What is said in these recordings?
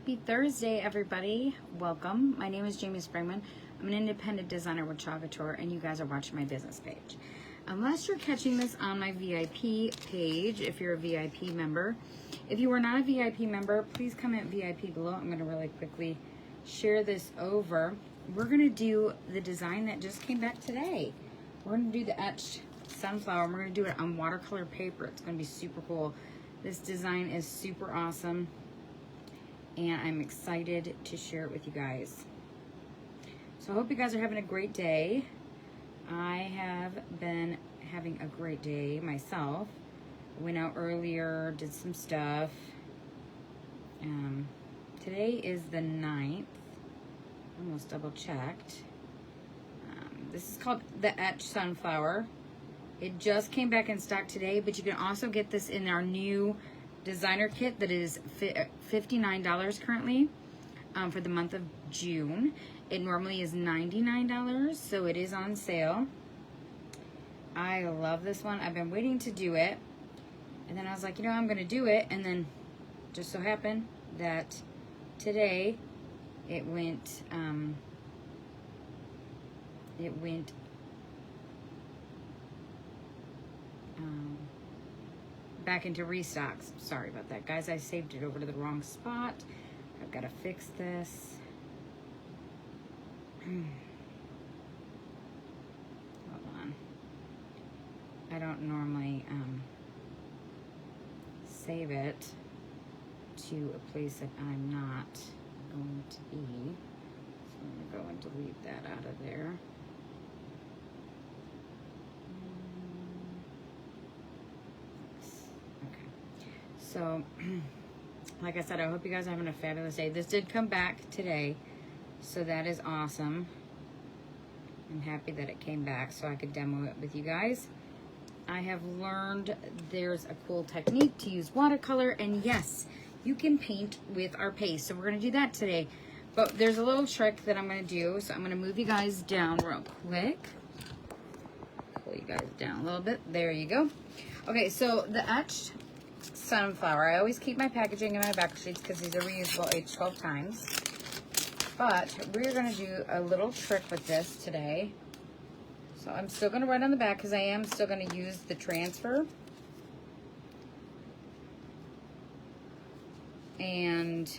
Happy Thursday, everybody. Welcome. My name is Jamie Springman. I'm an independent designer with Couture, and you guys are watching my business page. Unless you're catching this on my VIP page, if you're a VIP member. If you are not a VIP member, please comment VIP below. I'm going to really quickly share this over. We're going to do the design that just came back today. We're going to do the Etched Sunflower, and we're going to do it on watercolor paper. It's going to be super cool. This design is super awesome, and I'm excited to share it with you guys. So I hope you guys are having a great day. I have been having a great day myself. Went out earlier, did some stuff. Today is the 9th. Almost double checked. This is called the Etched Sunflower. It just came back in stock today, but you can also get this in our new designer kit that is $59 currently for the month of June. It normally is $99, so it is on sale. I love this one. I've been waiting to do it, and then I was like, you know, I'm gonna do it, and then just so happened that today it went back into restocks. Sorry about that, guys. I saved it over to the wrong spot. I've got to fix this. Hold on. I don't normally save it to a place that I'm not going to be. So I'm going to go and delete that out of there. Okay. So, like I said, I hope you guys are having a fabulous day. This did come back today, so that is awesome. I'm happy that it came back so I could demo it with you guys. I have learned there's a cool technique to use watercolor, and yes, you can paint with our paste. So we're gonna do that today. But there's a little trick that I'm gonna do. So I'm gonna move you guys down real quick. Pull you guys down a little bit. There you go. Okay, so the Etched Sunflower. I always keep my packaging in my back sheets because these are reusable age 12 times. But we're gonna do a little trick with this today. So I'm still gonna write on the back because I am still gonna use the transfer. And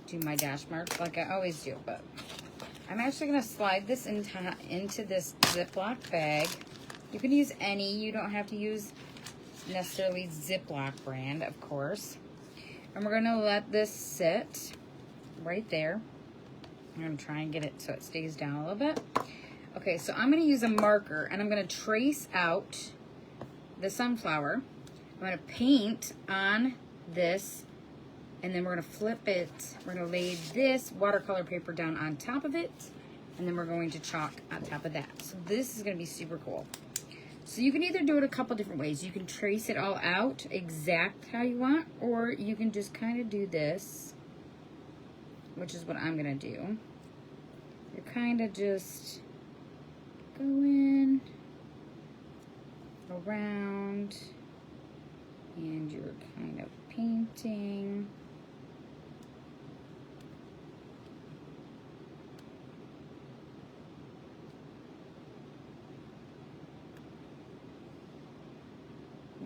do my dash marks like I always do, but I'm actually gonna slide this into this Ziploc bag. You can use any, you don't have to use necessarily Ziploc brand, of course. And we're gonna let this sit right there. I'm gonna try and get it so it stays down a little bit. Okay, so I'm gonna use a marker and I'm gonna trace out the sunflower. I'm gonna paint on this, and then we're gonna flip it. We're gonna lay this watercolor paper down on top of it, and then we're going to chalk on top of that. So this is gonna be super cool. So you can either do it a couple different ways. You can trace it all out exact how you want, or you can just kind of do this, which is what I'm gonna do. You're kind of just going around, and you're kind of painting.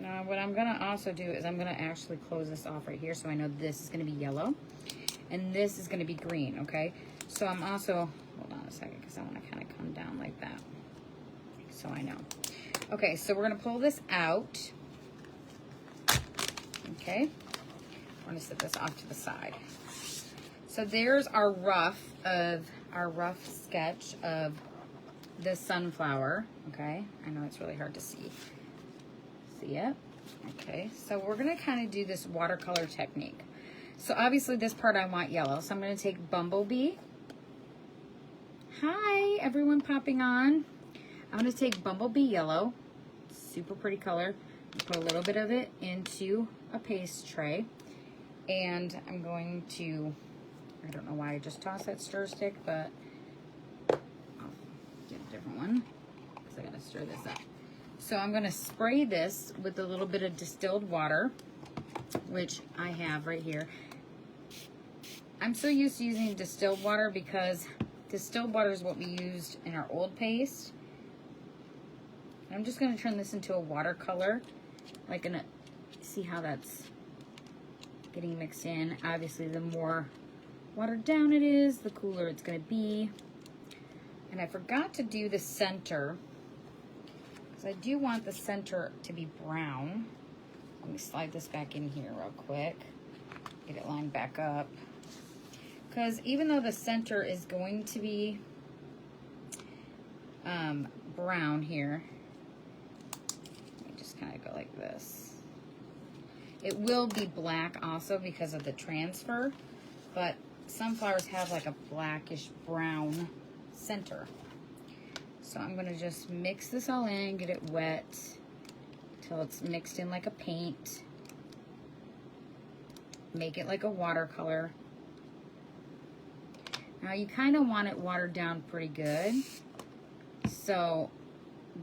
Now what I'm gonna also do is I'm gonna actually close this off right here, so I know this is gonna be yellow and this is gonna be green, okay? So I'm also, hold on a second, because I wanna kind of come down like that, so I know. Okay, so we're gonna pull this out. Okay, we're gonna set this off to the side. So there's our rough sketch of the sunflower. Okay, I know it's really hard to see. See it? Okay, so we're gonna kind of do this watercolor technique. So obviously this part I want yellow, so I'm gonna take Bumblebee. Hi, everyone popping on. I'm gonna take Bumblebee yellow, super pretty color. Put a little bit of it into a paste tray, and I'm going to, I don't know why I just tossed that stir stick, but I'll get a different one because I gotta stir this up. So I'm gonna spray this with a little bit of distilled water, which I have right here. I'm so used to using distilled water because distilled water is what we used in our old paste. And I'm just going to turn this into a watercolor. Like, see how that's getting mixed in. Obviously, the more watered down it is, the cooler it's going to be. And I forgot to do the center, because I do want the center to be brown. Let me slide this back in here real quick. Get it lined back up. Because even though the center is going to be brown here, let me just kind of go like this. It will be black also because of the transfer, but sunflowers have like a blackish brown center. So I'm going to just mix this all in, get it wet till it's mixed in like a paint. Make it like a watercolor. Now you kind of want it watered down pretty good, so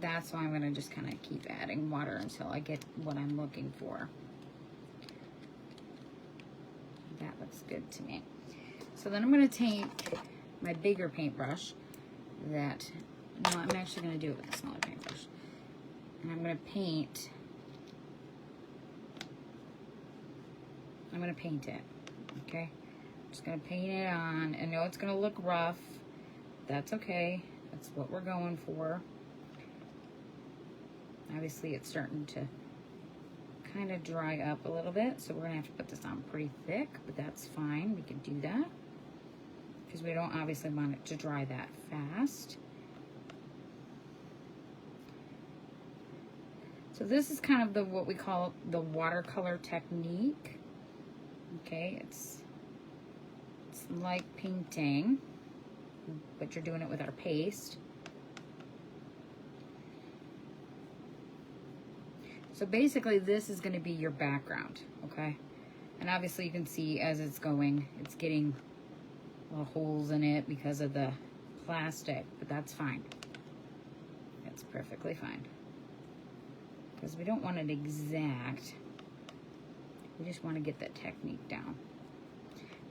that's why I'm going to just kind of keep adding water until I get what I'm looking for. That looks good to me. So then I'm going to take my bigger paintbrush no, I'm actually going to do it with a smaller paintbrush. And I'm going to paint. I'm going to paint it, okay? Just going to paint it on. I know it's going to look rough. That's okay. That's what we're going for. Obviously, it's starting to kind of dry up a little bit, so we're going to have to put this on pretty thick, but that's fine. We can do that because we don't obviously want it to dry that fast. So this is kind of what we call the watercolor technique. Okay, it's like painting, but you're doing it with our paste. So basically this is going to be your background, okay? And obviously you can see as it's going, it's getting little holes in it because of the plastic, but that's fine. It's perfectly fine. Because we don't want it exact. We just want to get that technique down.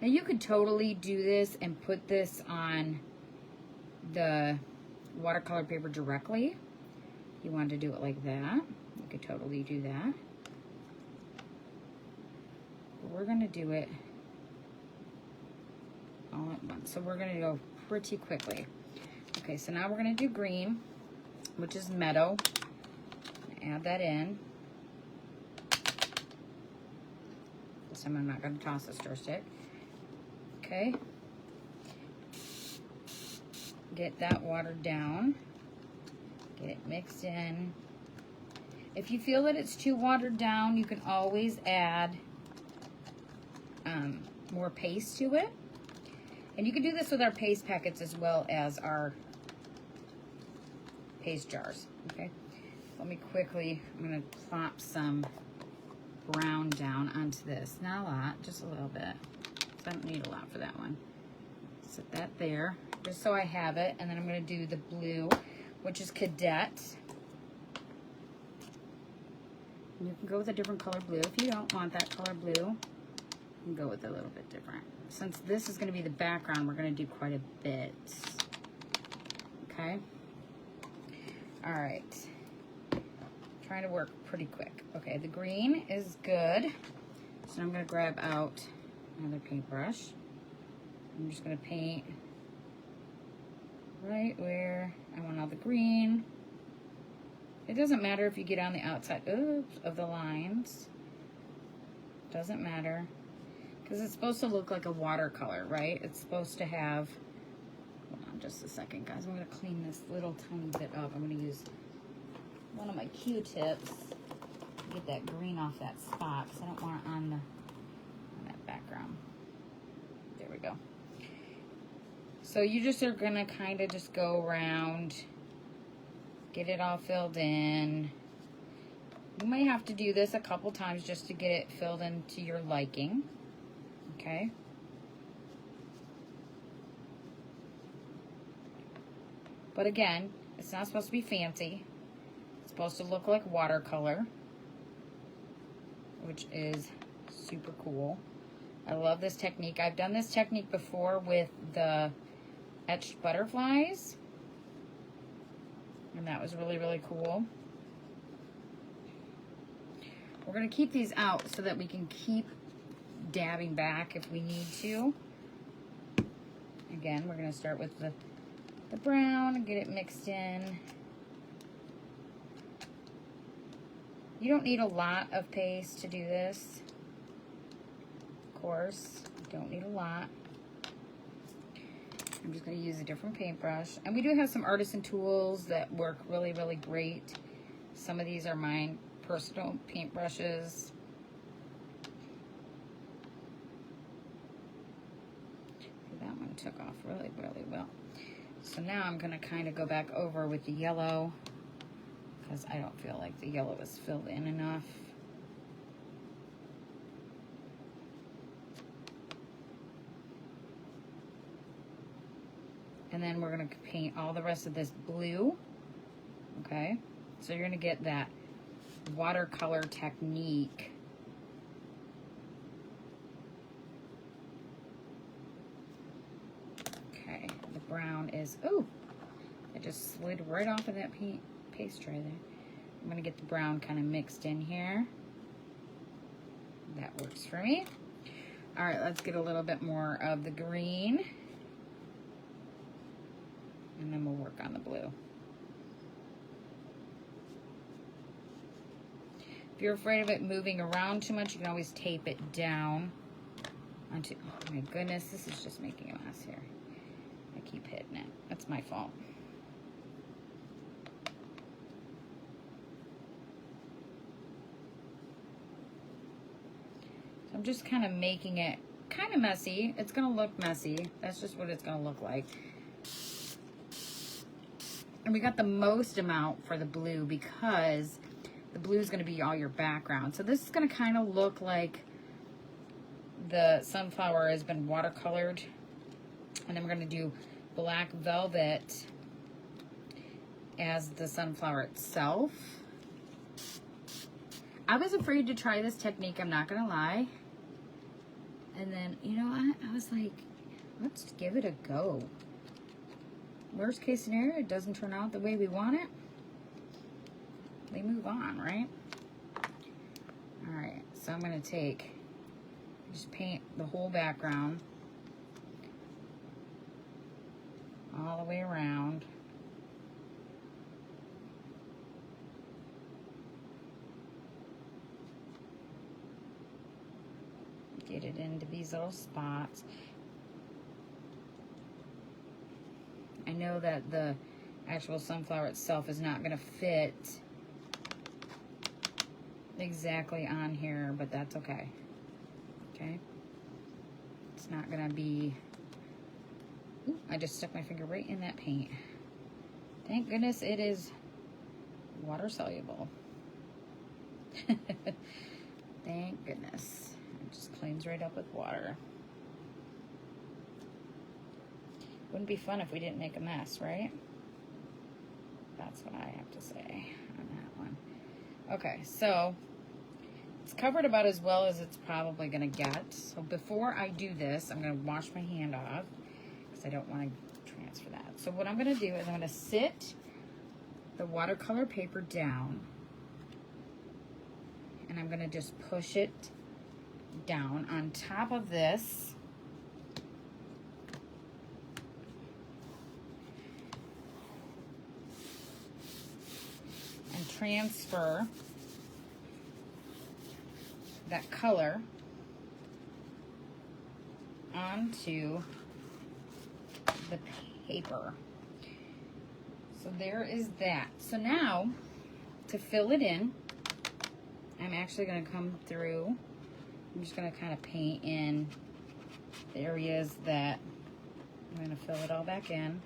Now you could totally do this and put this on the watercolor paper directly. If you want to do it like that, you could totally do that. But we're going to do it all at once. So we're going to go pretty quickly. Okay, so now we're going to do green, which is meadow. Add that in. This time I'm not going to toss the stir stick. Okay. Get that watered down. Get it mixed in. If you feel that it's too watered down, you can always add more paste to it. And you can do this with our paste packets as well as our paste jars. Okay. Let me quickly, I'm going to plop some brown down onto this. Not a lot, just a little bit. So I don't need a lot for that one. Set that there, just so I have it. And then I'm going to do the blue, which is Cadet. And you can go with a different color blue. If you don't want that color blue, you can go with a little bit different. Since this is going to be the background, we're going to do quite a bit. Okay? All right. Trying to work pretty quick. Okay, the green is good. So I'm going to grab out another paintbrush. I'm just going to paint right where I want all the green. It doesn't matter if you get on the outside of the lines. Doesn't matter. Because it's supposed to look like a watercolor, right? It's supposed to have... Hold on just a second, guys. I'm going to clean this little tiny bit up. I'm going to use one of my Q-tips to get that green off that spot, because I don't want it on that background. There we go. So you just are going to kind of just go around, get it all filled in. You may have to do this a couple times just to get it filled in to your liking. Okay. But again, it's not supposed to be fancy. It's supposed to look like watercolor, which is super cool. I love this technique. I've done this technique before with the etched butterflies, and that was really, really cool. We're going to keep these out so that we can keep dabbing back if we need to. Again, we're going to start with the brown and get it mixed in. You don't need a lot of paste to do this. Of course, you don't need a lot. I'm just going to use a different paintbrush. And we do have some artisan tools that work really, really great. Some of these are mine personal paintbrushes. That one took off really, really well. So now I'm going to kind of go back over with the yellow because I don't feel like the yellow is filled in enough. And then we're going to paint all the rest of this blue. Okay, so you're going to get that watercolor technique. Okay, the brown is, oh, it just slid right off of that paste tray there. I'm going to get the brown kind of mixed in here. That works for me. All right, let's get a little bit more of the green. And then we'll work on the blue. If you're afraid of it moving around too much, you can always tape it down onto, oh my goodness, this is just making a mess here. I keep hitting it. That's my fault. So I'm just kind of making it kind of messy. It's going to look messy. That's just what it's going to look like. And we got the most amount for the blue because the blue is going to be all your background. So this is going to kind of look like the sunflower has been watercolored. And then we're going to do black velvet as the sunflower itself. I was afraid to try this technique, I'm not going to lie. And then, you know what? I was like, let's give it a go. Worst case scenario, it doesn't turn out the way we want it. We move on, right? All right, so I'm going to just paint the whole background all the way around. Get it into these little spots. I know that the actual sunflower itself is not going to fit exactly on here, but that's okay. Okay? It's not going to be... Ooh, I just stuck my finger right in that paint. Thank goodness it is water soluble. Thank goodness. It just cleans right up with water. Wouldn't be fun if we didn't make a mess, right? That's what I have to say on that one. Okay, so it's covered about as well as it's probably going to get. So before I do this, I'm going to wash my hand off because I don't want to transfer that. So what I'm going to do is I'm going to sit the watercolor paper down and I'm going to just push it down on top of this. Transfer that color onto the paper. So there is that. So now, to fill it in, I'm actually going to come through. I'm just going to kind of paint in the areas that I'm going to fill it all back in.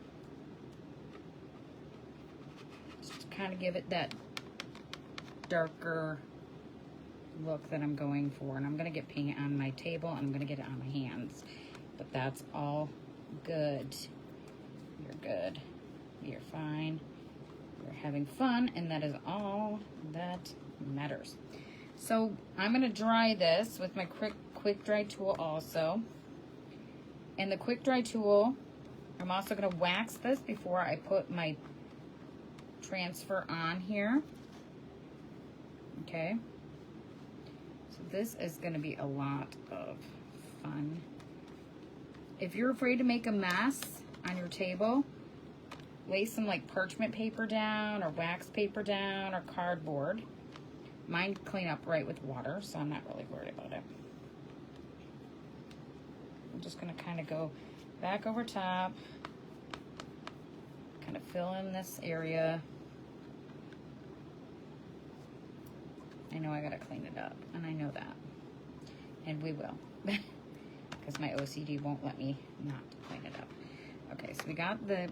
Just to kind of give it that darker look that I'm going for. And I'm going to get paint on my table and I'm going to get it on my hands. But that's all good. You're good. You're fine. You're having fun, and that is all that matters. So I'm going to dry this with my quick quick dry tool also. And the quick dry tool, I'm also going to wax this before I put my transfer on here. Okay. So this is going to be a lot of fun. If you're afraid to make a mess on your table, lay some like parchment paper down or wax paper down or cardboard. Mine clean up right with water, so I'm not really worried about it. I'm just going to kind of go back over top, kind of fill in this area. I know I got to clean it up, and I know that. And we will, because my OCD won't let me not clean it up. Okay, so we got the,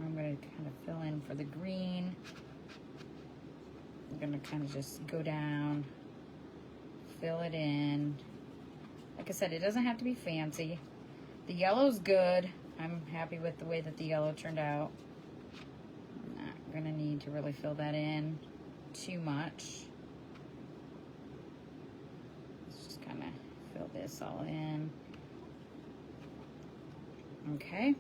I'm going to kind of fill in for the green. I'm going to kind of just go down, fill it in. Like I said, it doesn't have to be fancy. The yellow's good. I'm happy with the way that the yellow turned out. I'm not going to need to really fill that in too much. Let's just kind of fill this all in. Okay.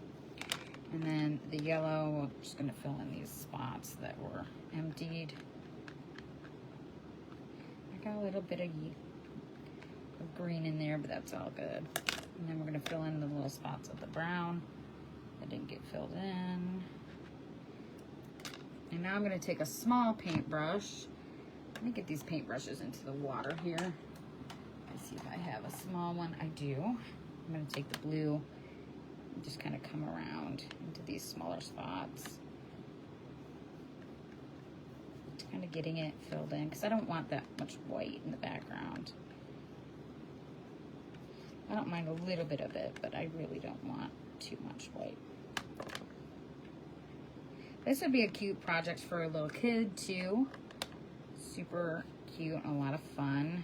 And then the yellow, I'm just going to fill in these spots that were emptied. I got a little bit of green in there, but that's all good. And then we're going to fill in the little spots of the brown that didn't get filled in. And now I'm going to take a small paintbrush. Let me get these paintbrushes into the water here. Let's see if I have a small one. I do. I'm going to take the blue and just kind of come around into these smaller spots. Just kind of getting it filled in because I don't want that much white in the background. I don't mind a little bit of it, but I really don't want too much white. This would be a cute project for a little kid too. Super cute and a lot of fun.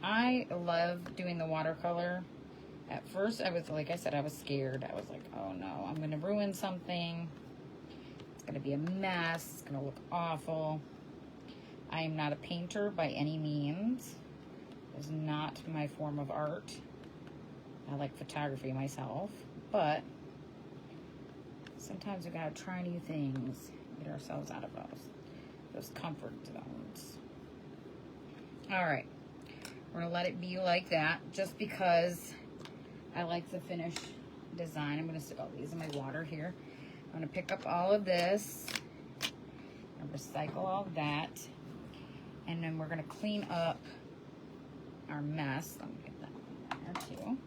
I love doing the watercolor. At first, I was, like I said, I was scared. I was like, oh no, I'm gonna ruin something. It's gonna be a mess. It's gonna look awful. I am not a painter by any means. It's not my form of art. I like photography myself, but sometimes we gotta try new things, get ourselves out of those comfort zones. All right, we're gonna let it be like that just because I like the finished design. I'm gonna stick all these in my water here. I'm gonna pick up all of this and recycle all of that. And then we're going to clean up our mess. Let me get that one there too.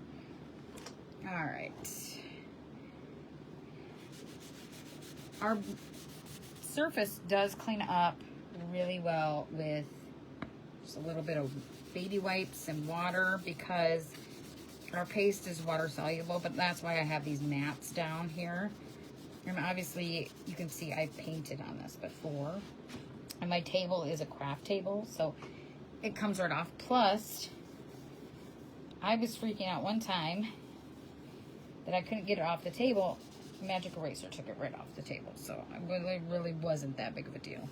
All right. Our surface does clean up really well with just a little bit of baby wipes and water because our paste is water soluble, but that's why I have these mats down here. And obviously you can see I painted on this before. And my table is a craft table, so it comes right off. Plus, I was freaking out one time that I couldn't get it off the table. Magic Eraser took it right off the table, so it really wasn't that big of a deal.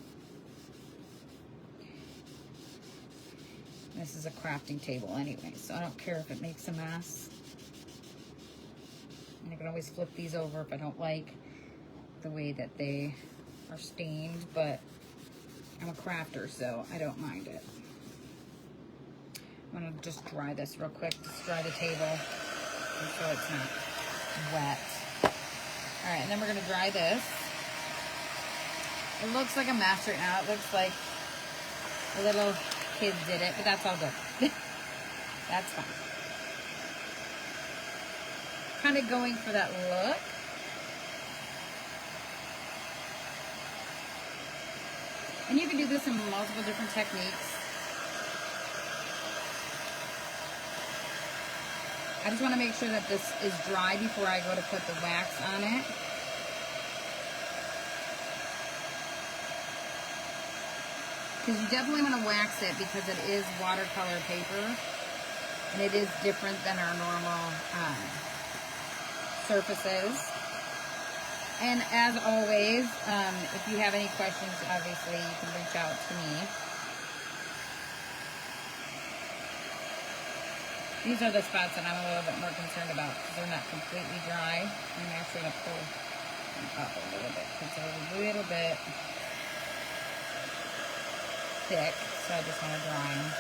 This is a crafting table anyway, so I don't care if it makes a mess. And I can always flip these over if I don't like the way that they are stained, but I'm a crafter, so I don't mind it. I'm gonna just dry this real quick. Just dry the table so it's not wet. All right, and then we're gonna dry this. It looks like a mess right now. It looks like a little kid did it, but that's all good. That's fine. Kind of going for that look. And you can do this in multiple different techniques. I just want to make sure that this is dry before I go to put the wax on it. Because you definitely want to wax it because it is watercolor paper. And it is different than our normal surfaces. And as always, if you have any questions, obviously you can reach out to me. These are the spots that I'm a little bit more concerned about because they're not completely dry. I'm actually going to pull them up a little bit because they're a little bit thick, so I just want to dry them.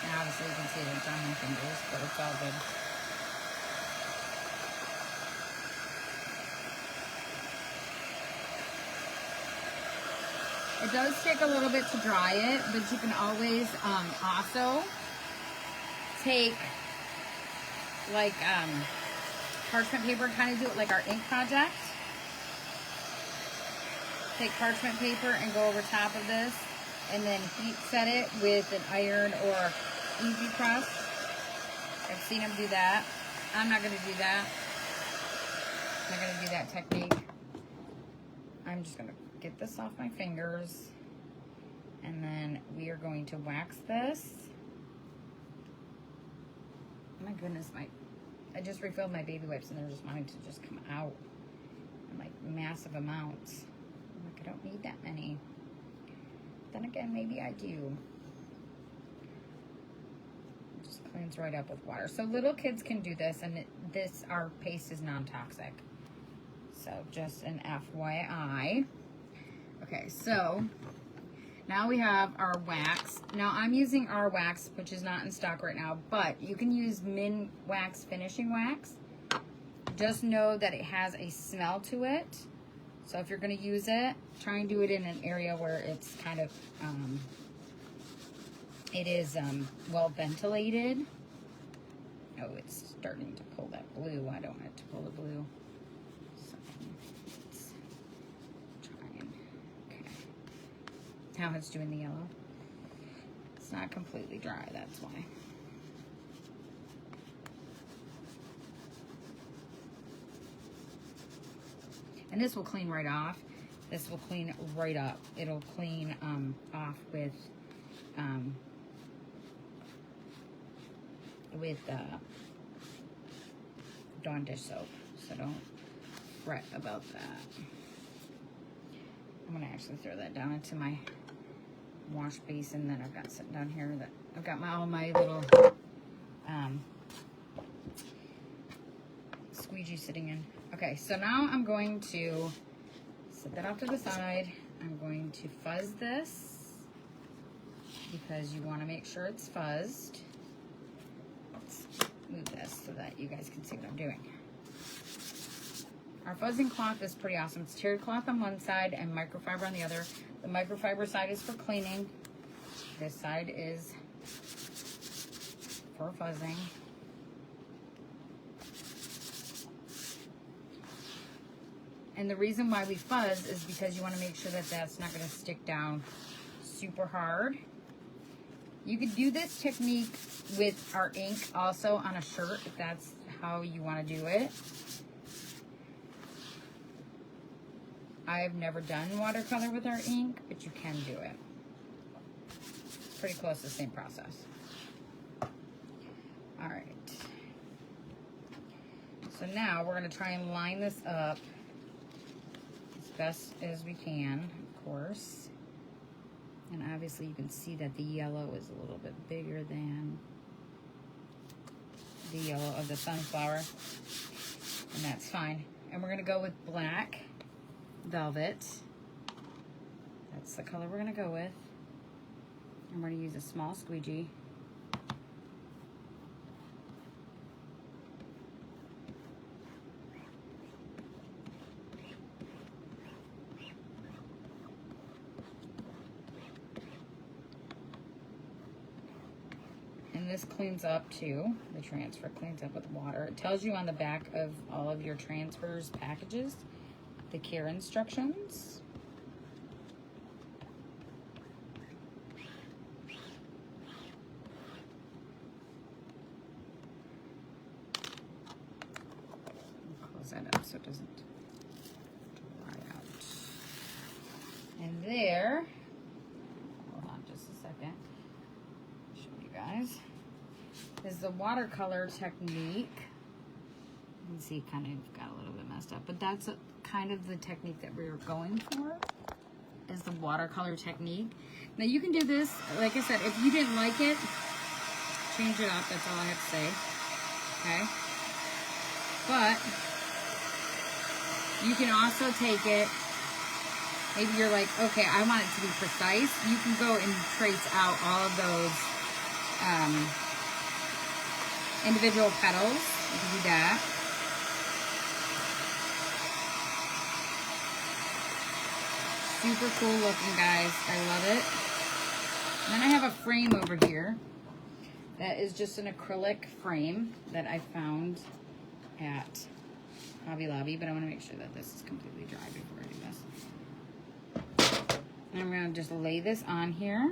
Now obviously you can see it's on my fingers, but it's all good. It does take a little bit to dry it, but you can always also take like parchment paper, kind of do it like our ink project. Take parchment paper and go over top of this, and then heat set it with an iron or easy press. I've seen them do that. I'm not going to do that. I'm not going to do that technique. I'm just going to get this off my fingers, and then we are going to wax this. Oh my goodness, I just refilled my baby wipes and they're just wanting to just come out in like massive amounts. I'm like, I don't need that many. Then again, maybe I do. It just cleans right up with water. So little kids can do this, and our paste is non-toxic. So just an FYI. Okay, so now we have our wax. Now I'm using our wax, which is not in stock right now, but you can use Min Wax Finishing Wax. Just know that it has a smell to it. So if you're going to use it, try and do it in an area where it's kind of, it is well ventilated. Oh, it's starting to pull that blue. I don't want it to pull the blue. So let's try and, okay. Now it's doing the yellow. It's not completely dry, that's why. And this will clean right off. This will clean right up. It'll clean off with Dawn dish soap. So don't fret about that. I'm gonna actually throw that down into my wash basin that I've got sitting down here. That I've got all my little squeegee sitting in. Okay, so now I'm going to set that off to the side. I'm going to fuzz this because you want to make sure it's fuzzed. Let's move this so that you guys can see what I'm doing. Our fuzzing cloth is pretty awesome. It's terry cloth on one side and microfiber on the other. The microfiber side is for cleaning. This side is for fuzzing. And the reason why we fuzz is because you want to make sure that that's not going to stick down super hard. You could do this technique with our ink also on a shirt if that's how you want to do it. I've never done watercolor with our ink, but you can do it. It's pretty close to the same process. All right. So now we're going to try and line this up best as we can, of course. And obviously you can see that the yellow is a little bit bigger than the yellow of the sunflower, and that's fine. And we're going to go with black velvet. That's the color we're going to go with. I'm going to use a small squeegee. This cleans up too. The transfer cleans up with water. It tells you on the back of all of your transfers packages the care instructions. Close that up so it doesn't dry out. And there, hold on just a second. Show you guys. is the watercolor technique. You can see kind of got a little bit messed up, but that's kind of the technique that we were going for, is the watercolor technique. Now you can do this, like I said, if you didn't like it, change it up, that's all I have to say, okay? But you can also take it, maybe you're like, okay, I want it to be precise. You can go and trace out all of those individual petals. You can do that. Super cool looking, guys. I love it. And then I have a frame over here that is just an acrylic frame that I found at Hobby Lobby, but I want to make sure that this is completely dry before I do this. And I'm going to just lay this on here.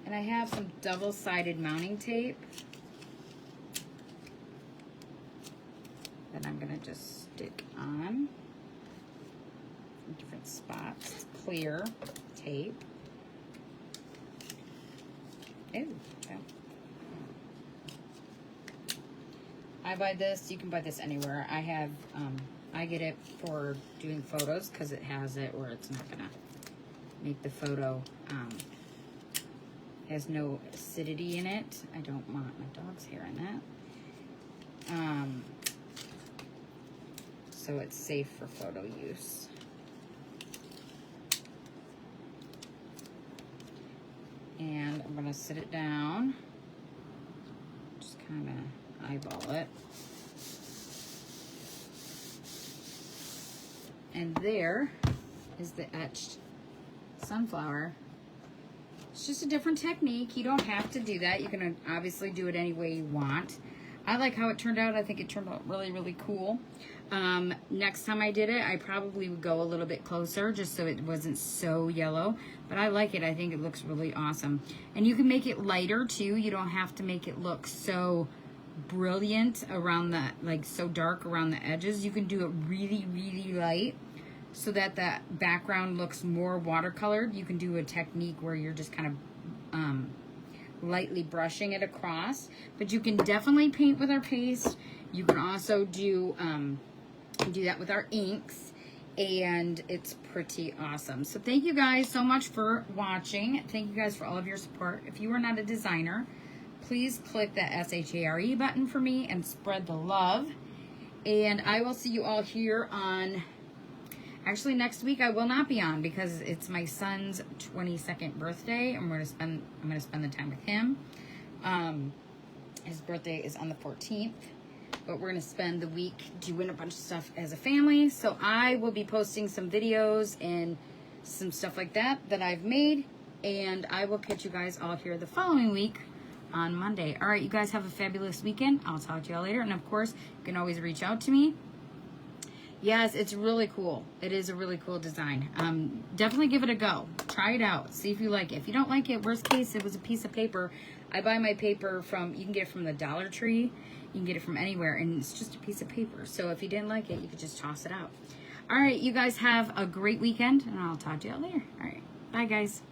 And I have some double-sided mounting tape that I'm going to just stick on in different spots. It's clear tape. Ew, okay. I buy this. You can buy this anywhere. I have, I get it for doing photos because it has it where it's not gonna make the photo, has no acidity in it. I don't want my dog's hair in that. So it's safe for photo use. And I'm gonna sit it down, just kind of eyeball it. And there is the Etched Sunflower. It's just a different technique. You don't have to do that. You can obviously do it any way you want. I like how it turned out. I think it turned out really, really cool. Next time I did it, I probably would go a little bit closer just so it wasn't so yellow. But I like it. I think it looks really awesome. And you can make it lighter too. You don't have to make it look so brilliant around the, like so dark around the edges. You can do it really, really light so that the background looks more watercolored. You can do a technique where you're just kind of lightly brushing it across, but you can definitely paint with our paste. You can also do that with our inks, and it's pretty awesome. So thank you guys so much for watching. Thank you guys for all of your support. If you are not a designer, please click that SHARE button for me and spread the love. And I will see you all here on, actually next week I will not be on because it's my son's 22nd birthday. I'm gonna spend the time with him. His birthday is on the 14th, but we're gonna spend the week doing a bunch of stuff as a family. So I will be posting some videos and some stuff like that I've made, and I will catch you guys all here the following week on Monday. All right, you guys have a fabulous weekend. I'll talk to y'all later, and of course, you can always reach out to me. Yes, it's really cool. It is a really cool design. Definitely give it a go. Try it out. See if you like it. If you don't like it, worst case, it was a piece of paper. I buy my paper from, you can get it from the Dollar Tree. You can get it from anywhere, and it's just a piece of paper. So if you didn't like it, you could just toss it out. All right, you guys have a great weekend, and I'll talk to you all later. All right, bye, guys.